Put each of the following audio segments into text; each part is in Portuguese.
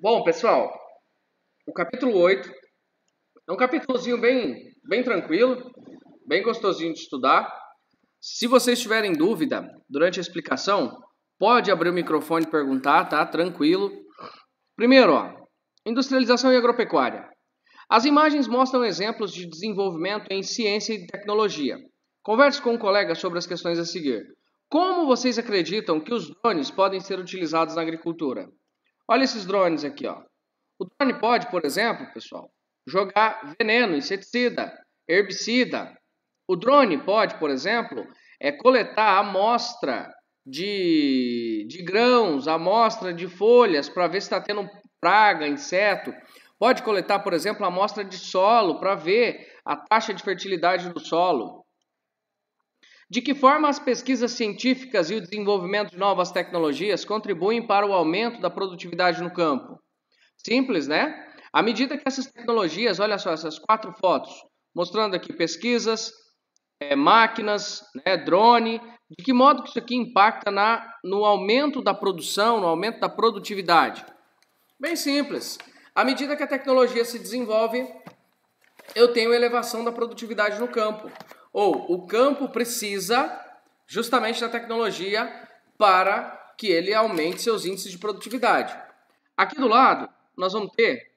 Bom, pessoal, o capítulo 8 é um capítulozinho bem tranquilo, bem gostosinho de estudar. Se vocês tiverem dúvida durante a explicação, pode abrir o microfone e perguntar, tá? Tranquilo. Primeiro, industrialização e agropecuária. As imagens mostram exemplos de desenvolvimento em ciência e tecnologia. Converse com um colega sobre as questões a seguir. Como vocês acreditam que os drones podem ser utilizados na agricultura? Olha esses drones aqui, ó. O drone pode, por exemplo, pessoal, jogar veneno, inseticida, herbicida. O drone pode, por exemplo, coletar amostra de grãos, amostra de folhas para ver se está tendo praga, inseto. Pode coletar, por exemplo, amostra de solo para ver a taxa de fertilidade do solo. De que forma as pesquisas científicas e o desenvolvimento de novas tecnologias contribuem para o aumento da produtividade no campo? Simples, né? À medida que essas tecnologias, olha só essas 4 fotos, mostrando aqui pesquisas, máquinas, né, drone, de que modo que isso aqui impacta no aumento da produção, no aumento da produtividade? Bem simples. À medida que a tecnologia se desenvolve, eu tenho elevação da produtividade no campo. Ou o campo precisa justamente da tecnologia para que ele aumente seus índices de produtividade. Aqui do lado, nós vamos ter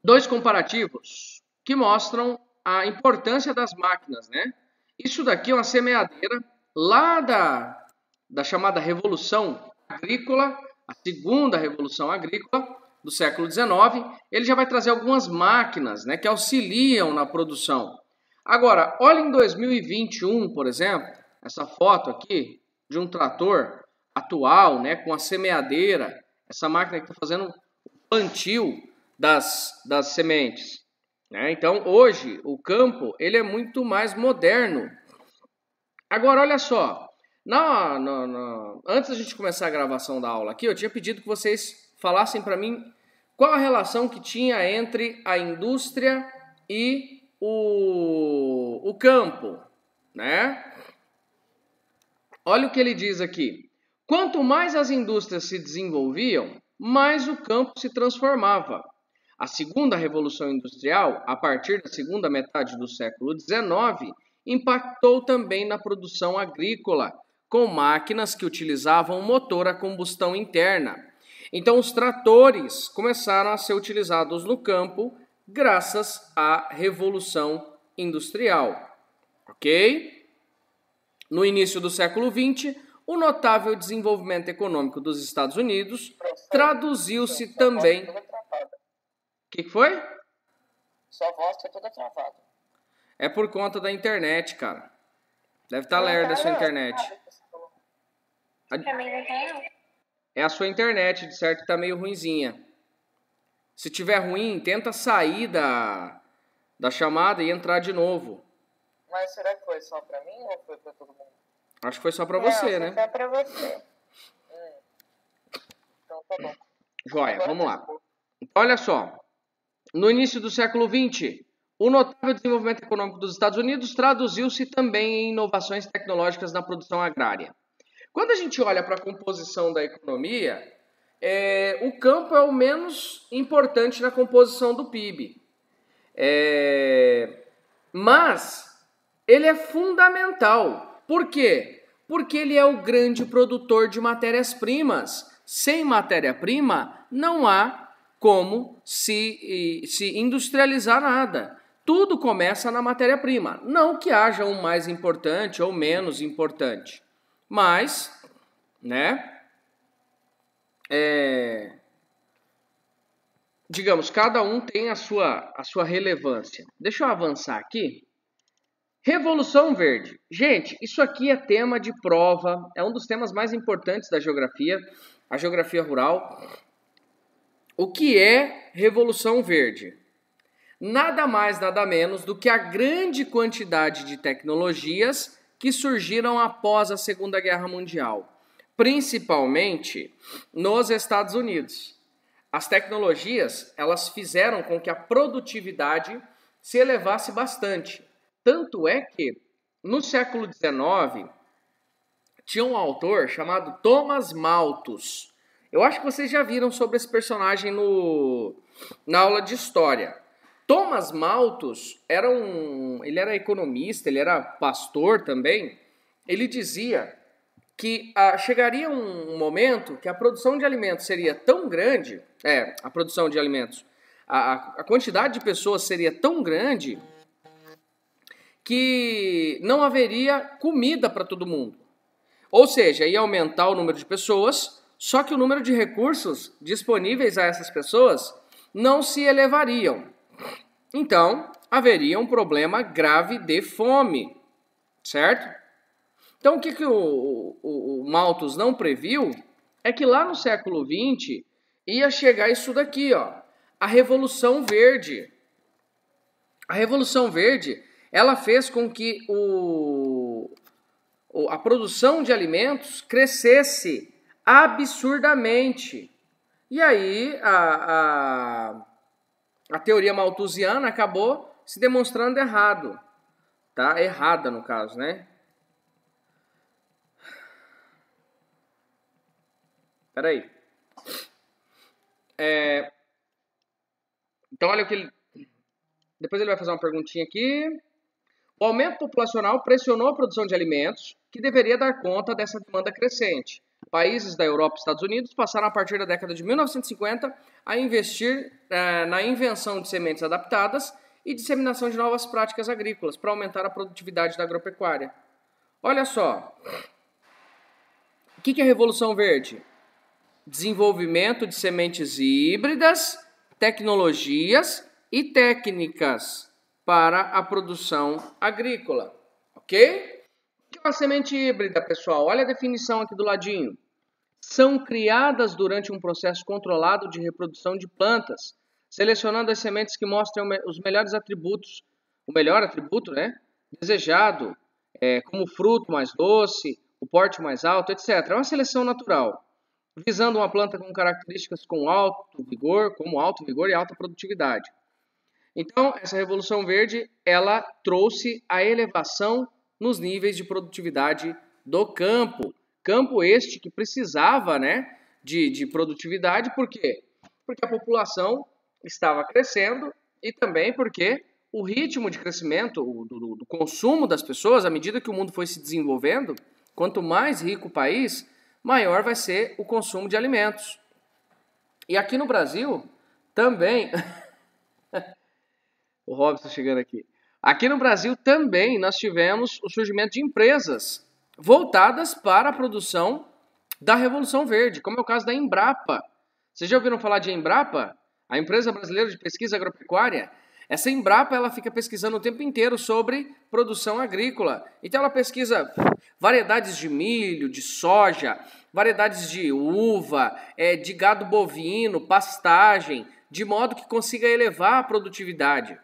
2 comparativos que mostram a importância das máquinas, né? Isso daqui é uma semeadeira lá da chamada Revolução Agrícola, a segunda Revolução Agrícola do século XIX. Ele já vai trazer algumas máquinas, né, que auxiliam na produção. Agora, olha em 2021, por exemplo, essa foto aqui de um trator atual, né, com a semeadeira, essa máquina que está fazendo o plantio das sementes. Né? Então, hoje, o campo ele é muito mais moderno. Agora, olha só. Antes da gente começar a gravação da aula aqui, eu tinha pedido que vocês falassem para mim qual a relação que tinha entre a indústria e o campo. Né? Olha o que ele diz aqui. Quanto mais as indústrias se desenvolviam, mais o campo se transformava. A segunda Revolução Industrial, a partir da segunda metade do século XIX, impactou também na produção agrícola, com máquinas que utilizavam motor a combustão interna. Então, os tratores começaram a ser utilizados no campo graças à Revolução Industrial. Ok? No início do século XX, o notável desenvolvimento econômico dos Estados Unidos traduziu-se também... O que foi? Sua voz tá toda travada. É por conta da internet, cara. Deve estar lerda a sua internet. Pra mim não tá, não. É a sua internet, de certo, que tá meio ruinzinha. Se tiver ruim, tenta sair da chamada e entrar de novo. Mas será que foi só pra mim ou foi pra todo mundo? Acho que foi só pra você, né? Só pra você. Então tá bom. Joia, Agora vamos lá. tá bom. Então, olha só. No início do século XX, o notável desenvolvimento econômico dos Estados Unidos traduziu-se também em inovações tecnológicas na produção agrária. Quando a gente olha para a composição da economia, o campo é o menos importante na composição do PIB. Mas ele é fundamental. Por quê? Porque ele é o grande produtor de matérias-primas. Sem matéria-prima, não há como se industrializar nada. Tudo começa na matéria-prima. Não que haja um mais importante ou menos importante. Mas, né, digamos, cada um tem a sua relevância. Deixa eu avançar aqui. Revolução Verde. Gente, isso aqui é tema de prova, é um dos temas mais importantes da geografia, a geografia rural. O que é Revolução Verde? Nada mais, nada menos do que a grande quantidade de tecnologias que surgiram após a Segunda Guerra Mundial, principalmente nos Estados Unidos. As tecnologias, elas fizeram com que a produtividade se elevasse bastante. Tanto é que, no século XIX, tinha um autor chamado Thomas Malthus. Eu acho que vocês já viram sobre esse personagem na aula de história. Thomas Malthus ele era economista, ele era pastor também. Ele dizia que chegaria um momento que a produção de alimentos seria tão grande, a produção de alimentos, a quantidade de pessoas seria tão grande que não haveria comida para todo mundo. Ou seja, ia aumentar o número de pessoas, só que o número de recursos disponíveis a essas pessoas não se elevariam. Então, haveria um problema grave de fome, certo? Então, o que o Malthus não previu é que lá no século XX ia chegar isso daqui, ó, a Revolução Verde. A Revolução Verde, ela fez com que a produção de alimentos crescesse absurdamente. E aí a teoria malthusiana acabou se demonstrando errada, no caso, né? Peraí. Então olha o que ele... Depois ele vai fazer uma perguntinha aqui. O aumento populacional pressionou a produção de alimentos, que deveria dar conta dessa demanda crescente. Países da Europa e Estados Unidos passaram a partir da década de 1950 a investir na invenção de sementes adaptadas e disseminação de novas práticas agrícolas para aumentar a produtividade da agropecuária. Olha só, o que é a Revolução Verde? Desenvolvimento de sementes híbridas, tecnologias e técnicas para a produção agrícola, ok? O que é uma semente híbrida, pessoal? Olha a definição aqui do ladinho. São criadas durante um processo controlado de reprodução de plantas, selecionando as sementes que mostram os melhores atributos, o melhor atributo, né, desejado, como o fruto mais doce, o porte mais alto, etc. É uma seleção natural, visando uma planta com características como alto vigor e alta produtividade. Então, essa Revolução Verde, ela trouxe a elevação nos níveis de produtividade do campo. Campo este que precisava, né, de produtividade, por quê? Porque a população estava crescendo e também porque o ritmo de crescimento do consumo das pessoas, à medida que o mundo foi se desenvolvendo, quanto mais rico o país, maior vai ser o consumo de alimentos. E aqui no Brasil, também... O Robson chegando aqui. Aqui no Brasil também nós tivemos o surgimento de empresas voltadas para a produção da Revolução Verde, como é o caso da Embrapa. Vocês já ouviram falar de Embrapa? A Empresa Brasileira de Pesquisa Agropecuária. Essa Embrapa, ela fica pesquisando o tempo inteiro sobre produção agrícola. Então ela pesquisa variedades de milho, de soja, variedades de uva, de gado bovino, pastagem, de modo que consiga elevar a produtividade.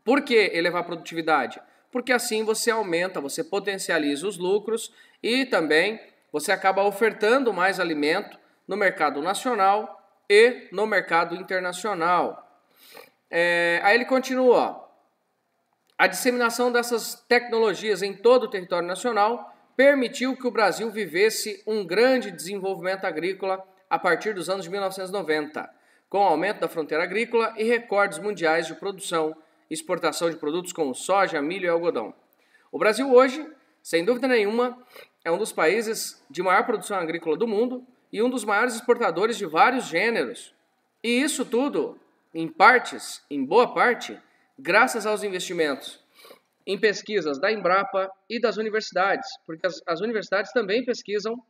Por que elevar a produtividade? Porque assim você aumenta, você potencializa os lucros e também você acaba ofertando mais alimento no mercado nacional e no mercado internacional. Aí ele continua. A disseminação dessas tecnologias em todo o território nacional permitiu que o Brasil vivesse um grande desenvolvimento agrícola a partir dos anos de 1990, com o aumento da fronteira agrícola e recordes mundiais de produção e exportação de produtos como soja, milho e algodão. O Brasil hoje, sem dúvida nenhuma, é um dos países de maior produção agrícola do mundo e um dos maiores exportadores de vários gêneros. E isso tudo, em boa parte, graças aos investimentos em pesquisas da Embrapa e das universidades, porque as universidades também pesquisam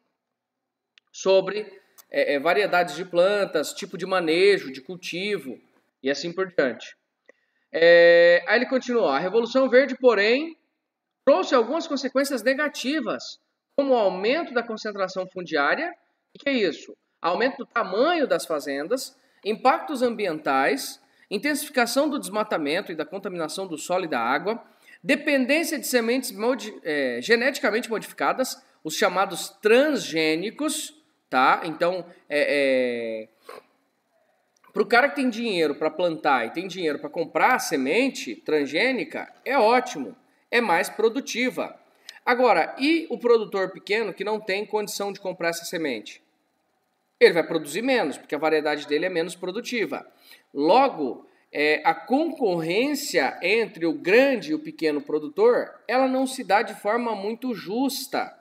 sobre variedades de plantas, tipo de manejo, de cultivo e assim por diante. Aí ele continua. A Revolução Verde, porém, trouxe algumas consequências negativas, como o aumento da concentração fundiária. O que é isso? Aumento do tamanho das fazendas, impactos ambientais, intensificação do desmatamento e da contaminação do solo e da água, dependência de sementes geneticamente modificadas, os chamados transgênicos, tá? Então, para o cara que tem dinheiro para plantar e tem dinheiro para comprar a semente transgênica, é ótimo, é mais produtiva. Agora, e o produtor pequeno que não tem condição de comprar essa semente? ele vai produzir menos, porque a variedade dele é menos produtiva. Logo, a concorrência entre o grande e o pequeno produtor, ela não se dá de forma muito justa.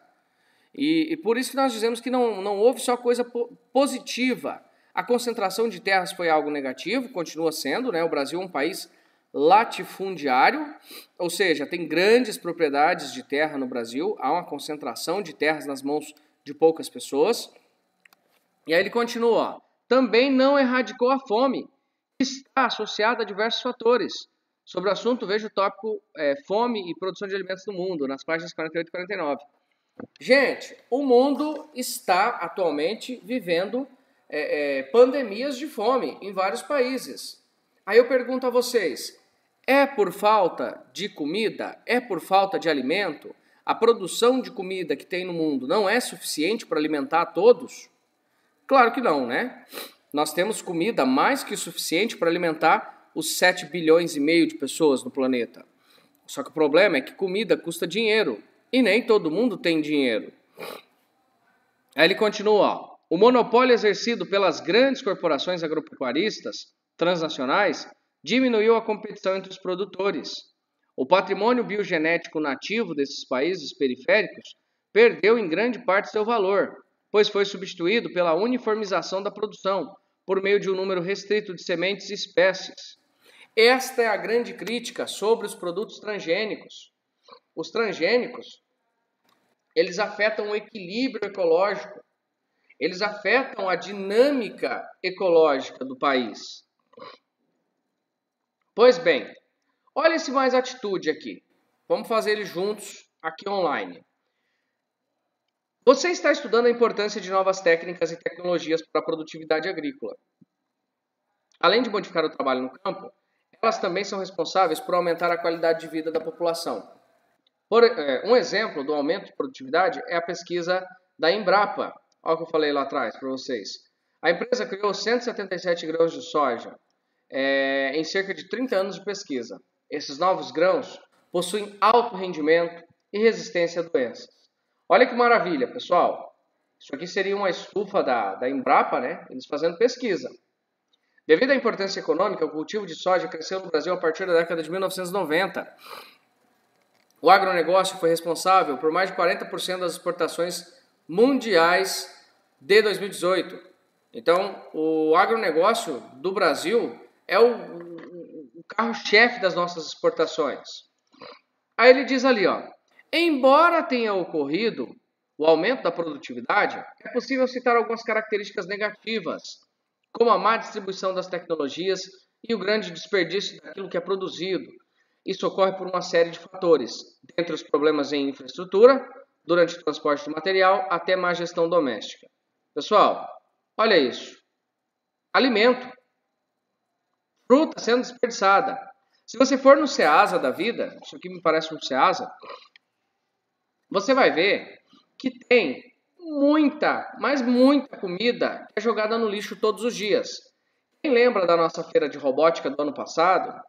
E por isso que nós dizemos que não houve só coisa positiva. A concentração de terras foi algo negativo, continua sendo, né? O Brasil é um país latifundiário, ou seja, tem grandes propriedades de terra no Brasil, há uma concentração de terras nas mãos de poucas pessoas. E aí ele continua, ó, também não erradicou a fome, que está associada a diversos fatores. Sobre o assunto, veja o tópico Fome e Produção de Alimentos no Mundo, nas páginas 48 e 49. Gente, o mundo está atualmente vivendo pandemias de fome em vários países. Aí eu pergunto a vocês, é por falta de comida? É por falta de alimento? A produção de comida que tem no mundo não é suficiente para alimentar a todos? Claro que não, né? Nós temos comida mais que suficiente para alimentar os 7 bilhões e meio de pessoas no planeta. Só que o problema é que comida custa dinheiro e nem todo mundo tem dinheiro. Aí ele continua, ó, o monopólio exercido pelas grandes corporações agropecuaristas transnacionais diminuiu a competição entre os produtores. O patrimônio biogenético nativo desses países periféricos perdeu em grande parte seu valor, pois foi substituído pela uniformização da produção, por meio de um número restrito de sementes e espécies. Esta é a grande crítica sobre os produtos transgênicos. Os transgênicos, eles afetam o equilíbrio ecológico, eles afetam a dinâmica ecológica do país. Pois bem, olha esse mais atitude aqui. Vamos fazer ele juntos aqui online. Você está estudando a importância de novas técnicas e tecnologias para a produtividade agrícola. Além de modificar o trabalho no campo, elas também são responsáveis por aumentar a qualidade de vida da população. Um exemplo do aumento de produtividade é a pesquisa da Embrapa. Olha o que eu falei lá atrás para vocês. A empresa criou 177 grãos de soja em cerca de 30 anos de pesquisa. Esses novos grãos possuem alto rendimento e resistência a doenças. Olha que maravilha, pessoal. Isso aqui seria uma estufa da Embrapa, né? Eles fazendo pesquisa. Devido à importância econômica, o cultivo de soja cresceu no Brasil a partir da década de 1990. O agronegócio foi responsável por mais de 40% das exportações mundiais de 2018. Então, o agronegócio do Brasil é o carro-chefe das nossas exportações. Aí ele diz ali, ó, embora tenha ocorrido o aumento da produtividade, é possível citar algumas características negativas, como a má distribuição das tecnologias e o grande desperdício daquilo que é produzido. Isso ocorre por uma série de fatores, dentre os problemas em infraestrutura, durante o transporte do material, até má gestão doméstica. Pessoal, olha isso. Alimento. Fruta sendo desperdiçada. Se você for no Ceasa da vida, isso aqui me parece um Ceasa, você vai ver que tem muita, mas muita comida que é jogada no lixo todos os dias. Quem lembra da nossa feira de robótica do ano passado?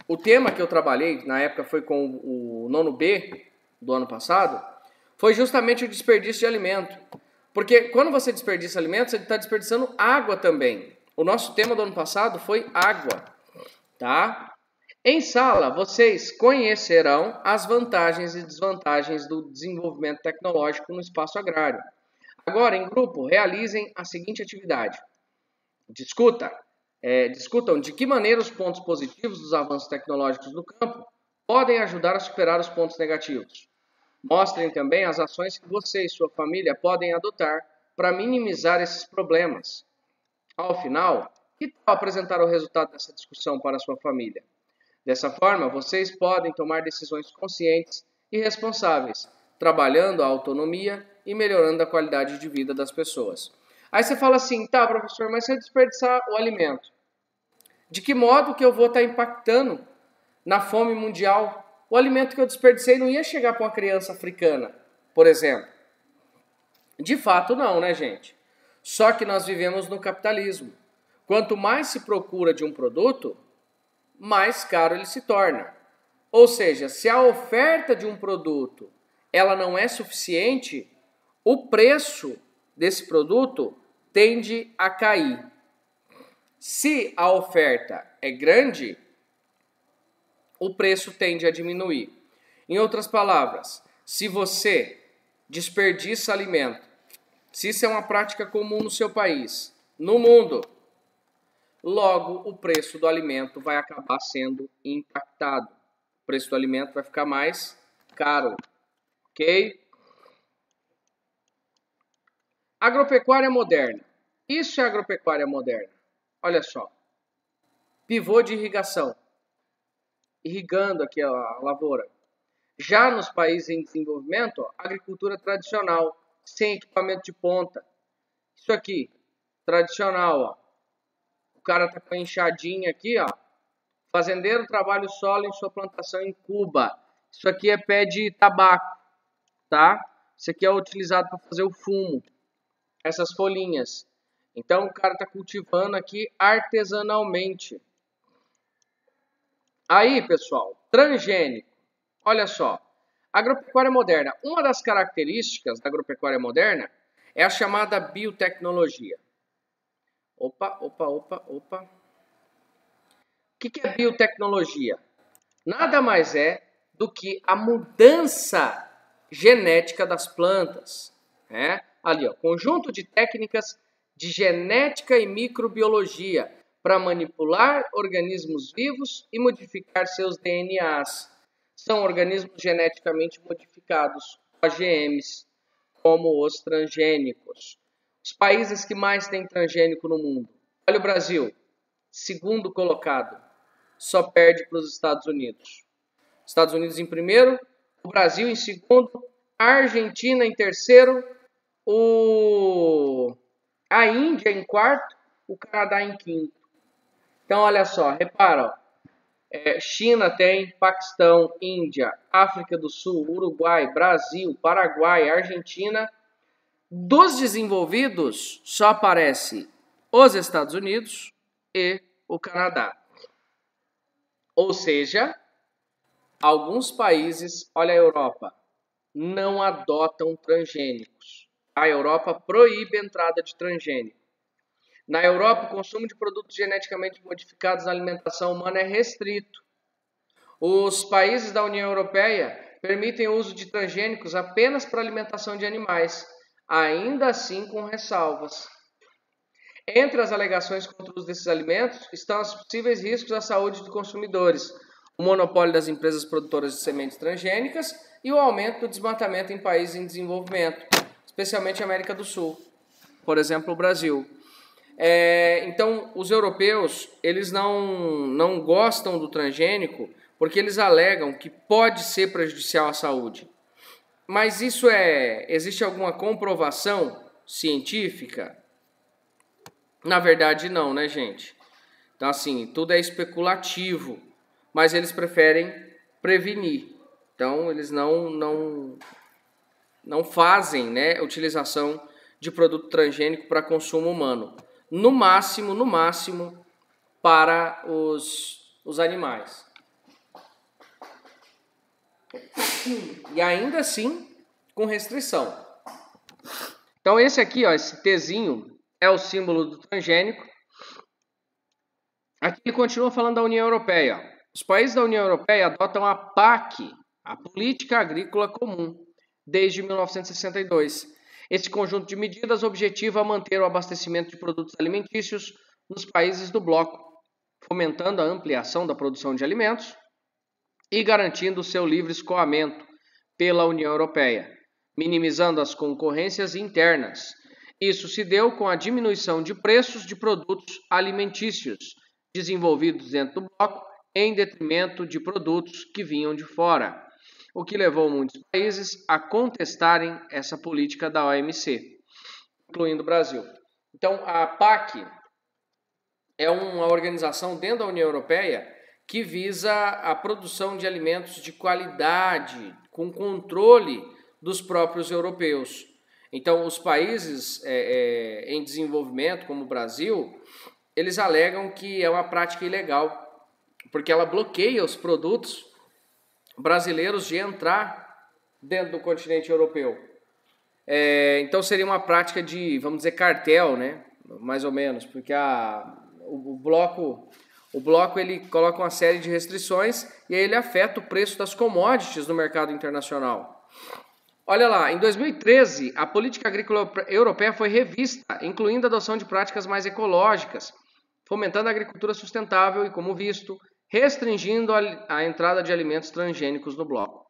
O tema que eu trabalhei na época foi com o nono B do ano passado, foi justamente o desperdício de alimento. Porque quando você desperdiça alimento, você está desperdiçando água também. O nosso tema do ano passado foi água, tá? Em sala, vocês conhecerão as vantagens e desvantagens do desenvolvimento tecnológico no espaço agrário. Agora, em grupo, realizem a seguinte atividade. Discutam de que maneira os pontos positivos dos avanços tecnológicos no campo podem ajudar a superar os pontos negativos. Mostrem também as ações que você e sua família podem adotar para minimizar esses problemas. Ao final, que tal apresentar o resultado dessa discussão para a sua família? Dessa forma, vocês podem tomar decisões conscientes e responsáveis, trabalhando a autonomia e melhorando a qualidade de vida das pessoas. Aí você fala assim, tá, professor, mas se eu desperdiçar o alimento, de que modo que eu vou estar impactando na fome mundial? O alimento que eu desperdicei não ia chegar para uma criança africana, por exemplo. De fato não, né, gente? Só que nós vivemos no capitalismo. Quanto mais se procura de um produto, mais caro ele se torna. Ou seja, se a oferta de um produto ela não é suficiente, o preço desse produto tende a cair. Se a oferta é grande, o preço tende a diminuir. Em outras palavras, se você desperdiça alimento, se isso é uma prática comum no seu país, no mundo, logo o preço do alimento vai acabar sendo impactado. O preço do alimento vai ficar mais caro, ok? Agropecuária moderna. Isso é agropecuária moderna. Olha só. Pivô de irrigação. Irrigando aqui a lavoura. Já nos países em desenvolvimento, ó, agricultura tradicional, sem equipamento de ponta. Isso aqui, tradicional, ó. O cara tá com a enxadinha aqui, ó. Fazendeiro trabalha o solo em sua plantação em Cuba. Isso aqui é pé de tabaco, tá? Isso aqui é utilizado para fazer o fumo. Essas folhinhas. Então o cara está cultivando aqui artesanalmente. Aí, pessoal, transgênico. Olha só. Agropecuária moderna. Uma das características da agropecuária moderna é a chamada biotecnologia. Opa. O que é biotecnologia? Nada mais é do que a mudança genética das plantas. Né? Ali, ó, conjunto de técnicas de genética e microbiologia para manipular organismos vivos e modificar seus DNAs. São organismos geneticamente modificados, OGMs, como os transgênicos. Os países que mais têm transgênico no mundo. Olha o Brasil, segundo colocado, só perde para os Estados Unidos. Estados Unidos em primeiro, o Brasil em segundo, a Argentina em terceiro, a Índia em quarto, o Canadá em quinto. Então, olha só, repara, ó. China tem, Paquistão, Índia, África do Sul, Uruguai, Brasil, Paraguai, Argentina. Dos desenvolvidos, só aparece os Estados Unidos e o Canadá. Ou seja, alguns países, olha a Europa, não adotam transgênicos. A Europa proíbe a entrada de transgênico. Na Europa, o consumo de produtos geneticamente modificados na alimentação humana é restrito. Os países da União Europeia permitem o uso de transgênicos apenas para alimentação de animais, ainda assim com ressalvas. Entre as alegações contra o uso desses alimentos estão os possíveis riscos à saúde dos consumidores, o monopólio das empresas produtoras de sementes transgênicas e o aumento do desmatamento em países em desenvolvimento, especialmente a América do Sul, por exemplo, o Brasil. Então, os europeus, eles não gostam do transgênico porque eles alegam que pode ser prejudicial à saúde. Mas existe alguma comprovação científica? Na verdade, não, né, gente? Então, assim, tudo é especulativo, mas eles preferem prevenir. Então, eles não fazem, né, utilização de produto transgênico para consumo humano. No máximo, para os animais. E ainda assim, com restrição. Então, esse aqui, ó, esse Tzinho, é o símbolo do transgênico. Aqui ele continua falando da União Europeia. Os países da União Europeia adotam a PAC, a Política Agrícola Comum, desde 1962. Esse conjunto de medidas objetiva manter o abastecimento de produtos alimentícios nos países do bloco, fomentando a ampliação da produção de alimentos e garantindo o seu livre escoamento pela União Europeia, minimizando as concorrências internas. Isso se deu com a diminuição de preços de produtos alimentícios desenvolvidos dentro do bloco em detrimento de produtos que vinham de fora, o que levou muitos países a contestarem essa política da OMC, incluindo o Brasil. Então, a PAC é uma organização dentro da União Europeia que visa a produção de alimentos de qualidade, com controle dos próprios europeus. Então, os países em desenvolvimento, como o Brasil, eles alegam que é uma prática ilegal, porque ela bloqueia os produtos brasileiros de entrar dentro do continente europeu. Então seria uma prática de, vamos dizer, cartel, né? Mais ou menos, porque o bloco ele coloca uma série de restrições e aí ele afeta o preço das commodities no mercado internacional. Olha lá, em 2013, a política agrícola europeia foi revista, incluindo a adoção de práticas mais ecológicas, fomentando a agricultura sustentável e, como visto, restringindo a entrada de alimentos transgênicos no bloco.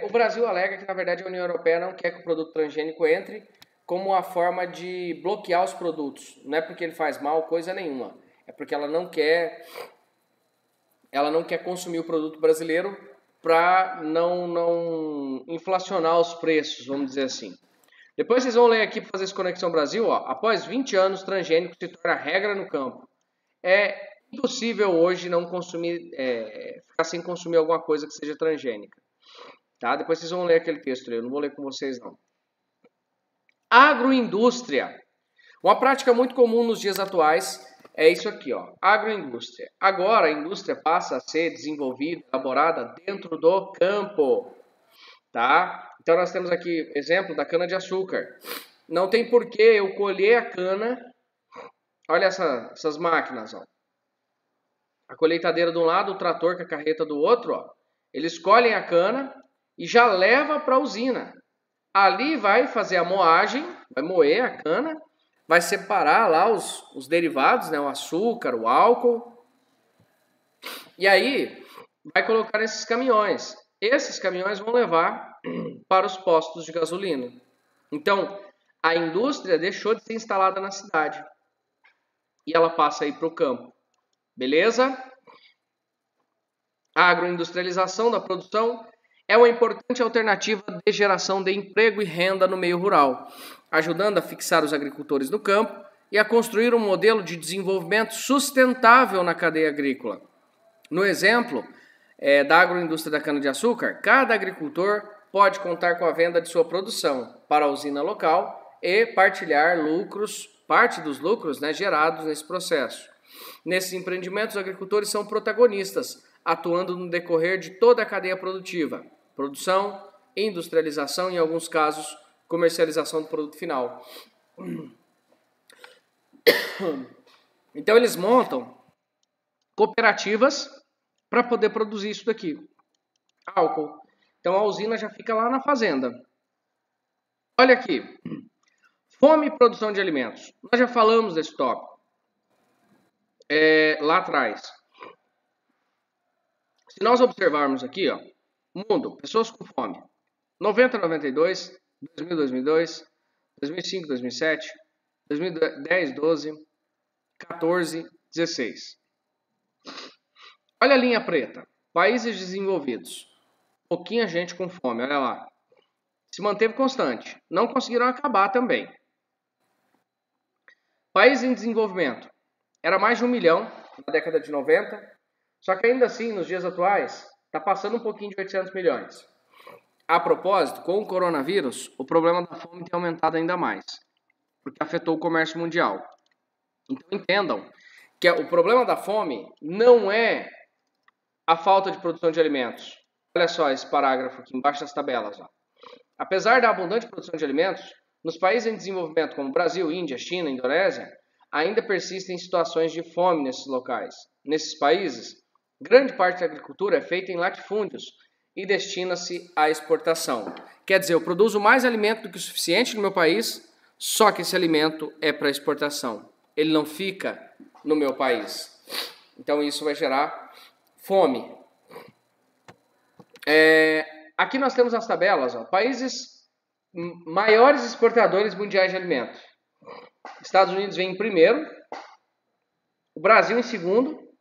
O Brasil alega que, na verdade, a União Europeia não quer que o produto transgênico entre como uma forma de bloquear os produtos. Não é porque ele faz mal, coisa nenhuma. É porque ela não quer consumir o produto brasileiro para não inflacionar os preços, vamos dizer assim. Depois vocês vão ler aqui para fazer essa Conexão Brasil, ó, após 20 anos, transgênico se torna regra no campo. É impossível hoje não consumir, ficar sem consumir alguma coisa que seja transgênica. Tá? Depois vocês vão ler aquele texto, eu não vou ler com vocês não. Agroindústria. Uma prática muito comum nos dias atuais é isso aqui, ó, agroindústria. Agora a indústria passa a ser desenvolvida, elaborada dentro do campo. Tá? Então nós temos aqui exemplo da cana-de-açúcar. Não tem porquê eu colher a cana. Olha essas máquinas, ó. A colheitadeira de um lado, o trator com a carreta do outro, ó. Eles colhem a cana e já leva para a usina. Ali vai fazer a moagem, vai moer a cana, vai separar lá os derivados, né, o açúcar, o álcool. E aí vai colocar nesses caminhões. Esses caminhões vão levar para os postos de gasolina. Então, a indústria deixou de ser instalada na cidade. E ela passa aí para o campo. Beleza? A agroindustrialização da produção é uma importante alternativa de geração de emprego e renda no meio rural, ajudando a fixar os agricultores no campo e a construir um modelo de desenvolvimento sustentável na cadeia agrícola. No exemplo da agroindústria da cana-de-açúcar, cada agricultor pode contar com a venda de sua produção para a usina local e partilhar parte dos lucros, né, gerados nesse processo. Nesses empreendimentos, os agricultores são protagonistas, atuando no decorrer de toda a cadeia produtiva, produção, industrialização e, em alguns casos, comercialização do produto final. Então, eles montam cooperativas para poder produzir isso daqui. Álcool. Então, a usina já fica lá na fazenda. Olha aqui. Fome e produção de alimentos. Nós já falamos desse tópico lá atrás. Se nós observarmos aqui, ó, mundo, pessoas com fome. 90, 92, 2000, 2002, 2005, 2007, 2010, 12, 14, 16. Olha a linha preta. Países desenvolvidos. Pouquinha gente com fome, olha lá. Se manteve constante. Não conseguiram acabar também. Países em desenvolvimento. Era mais de 1 milhão na década de 90. Só que ainda assim, nos dias atuais, está passando um pouquinho de 800 milhões. A propósito, com o coronavírus, o problema da fome tem aumentado ainda mais. Porque afetou o comércio mundial. Então entendam que o problema da fome não é a falta de produção de alimentos. Olha só esse parágrafo aqui embaixo das tabelas. Ó. Apesar da abundante produção de alimentos, nos países em desenvolvimento como Brasil, Índia, China, Indonésia, ainda persistem situações de fome nesses locais. Nesses países, grande parte da agricultura é feita em latifúndios e destina-se à exportação. Quer dizer, eu produzo mais alimento do que o suficiente no meu país, só que esse alimento é para exportação. Ele não fica no meu país. Então isso vai gerar fome. Aqui nós temos as tabelas, ó, países maiores exportadores mundiais de alimentos. Estados Unidos vem em primeiro, o Brasil em segundo,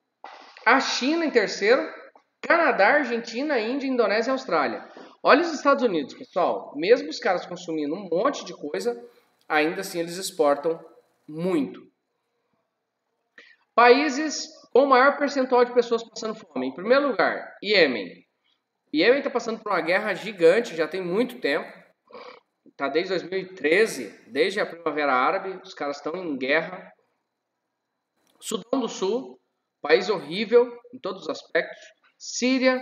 a China em terceiro, Canadá, Argentina, Índia, Indonésia e Austrália. Olha os Estados Unidos, pessoal. Mesmo os caras consumindo um monte de coisa, ainda assim eles exportam muito. Países com o maior percentual de pessoas passando fome. Em primeiro lugar, Iêmen. Iêmen está passando por uma guerra gigante, já tem muito tempo. Está desde 2013, desde a Primavera Árabe, os caras estão em guerra. Sudão do Sul, país horrível em todos os aspectos. Síria,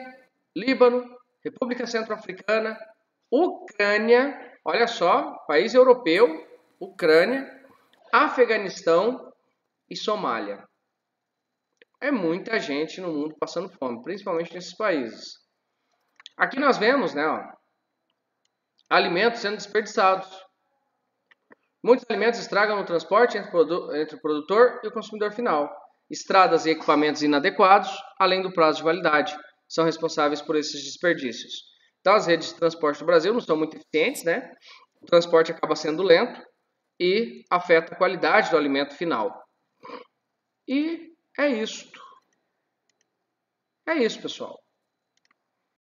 Líbano, República Centro-Africana, Ucrânia, Olha só, país europeu, Ucrânia, Afeganistão e Somália. É muita gente no mundo passando fome, principalmente nesses países. Aqui nós vemos, né, ó, alimentos sendo desperdiçados. Muitos alimentos estragam no transporte entre o produtor e o consumidor final. Estradas e equipamentos inadequados, além do prazo de validade, são responsáveis por esses desperdícios. Então, as redes de transporte do Brasil não são muito eficientes, né? O transporte acaba sendo lento e afeta a qualidade do alimento final. E é isso. É isso, pessoal.